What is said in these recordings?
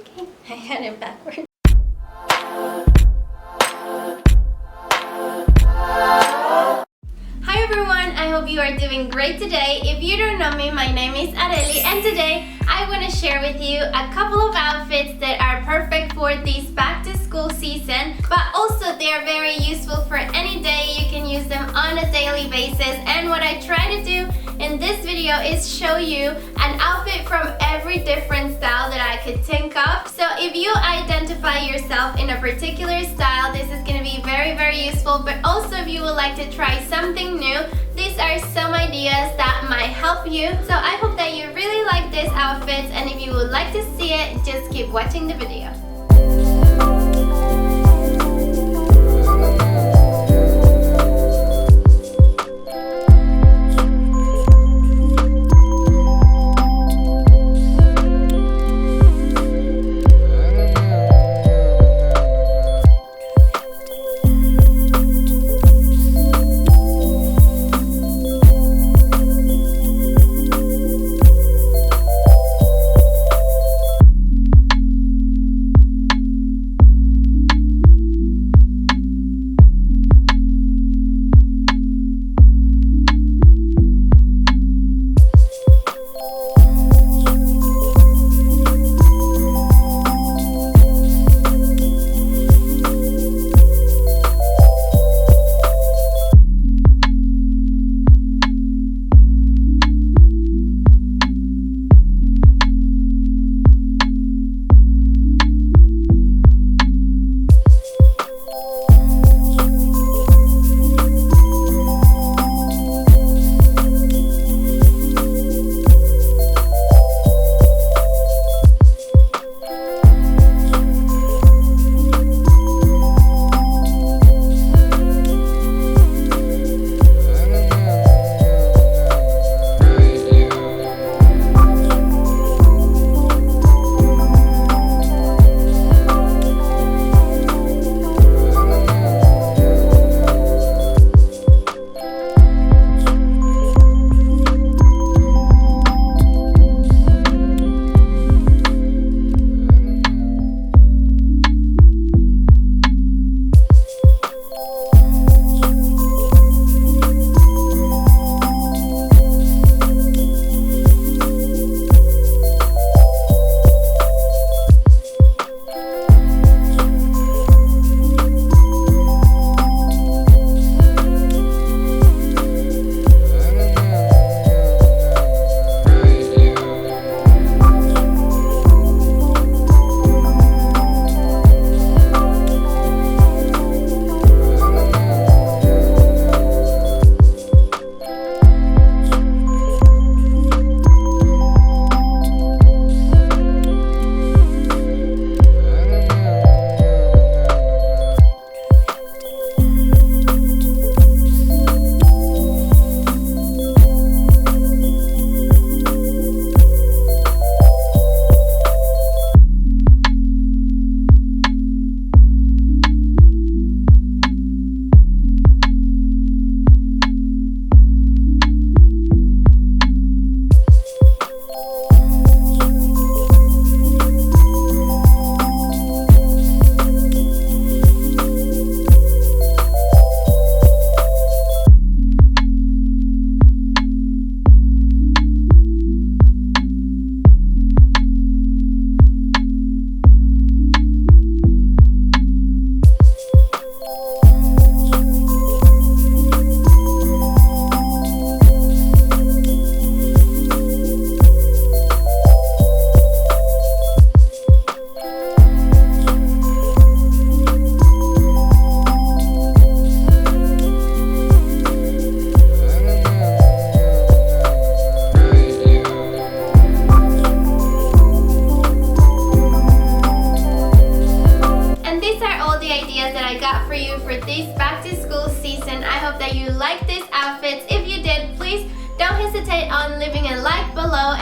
Okay, I had it backwards. Hi everyone, I hope you are doing great today. If you don't know me, my name is Areli, and today I want to share with you a couple of outfits that are perfect for this back to school season, but also they are very useful for any day. You can use them on a daily basis, and what I try to do in this video is show you an outfit from every different style that I could think of. So if you identify yourself in a particular style, this is going to be very, very useful, but also if you would like to try something new, these are some ideas that might help you. So I hope that you really like these outfits, and if you would like to see it, just keep watching the video.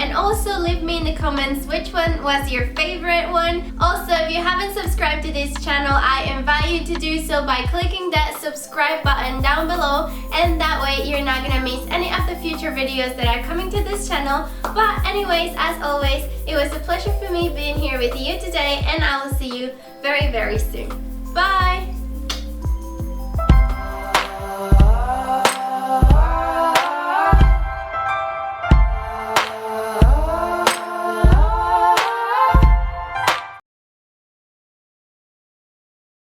and also leave me in the comments which one was your favorite one. Also, if you haven't subscribed to this channel, I invite you to do so by clicking that subscribe button down below, and that way you're not gonna miss any of the future videos that are coming to this channel. But anyways, as always, it was a pleasure for me being here with you today, and I will see you very, very soon. Bye!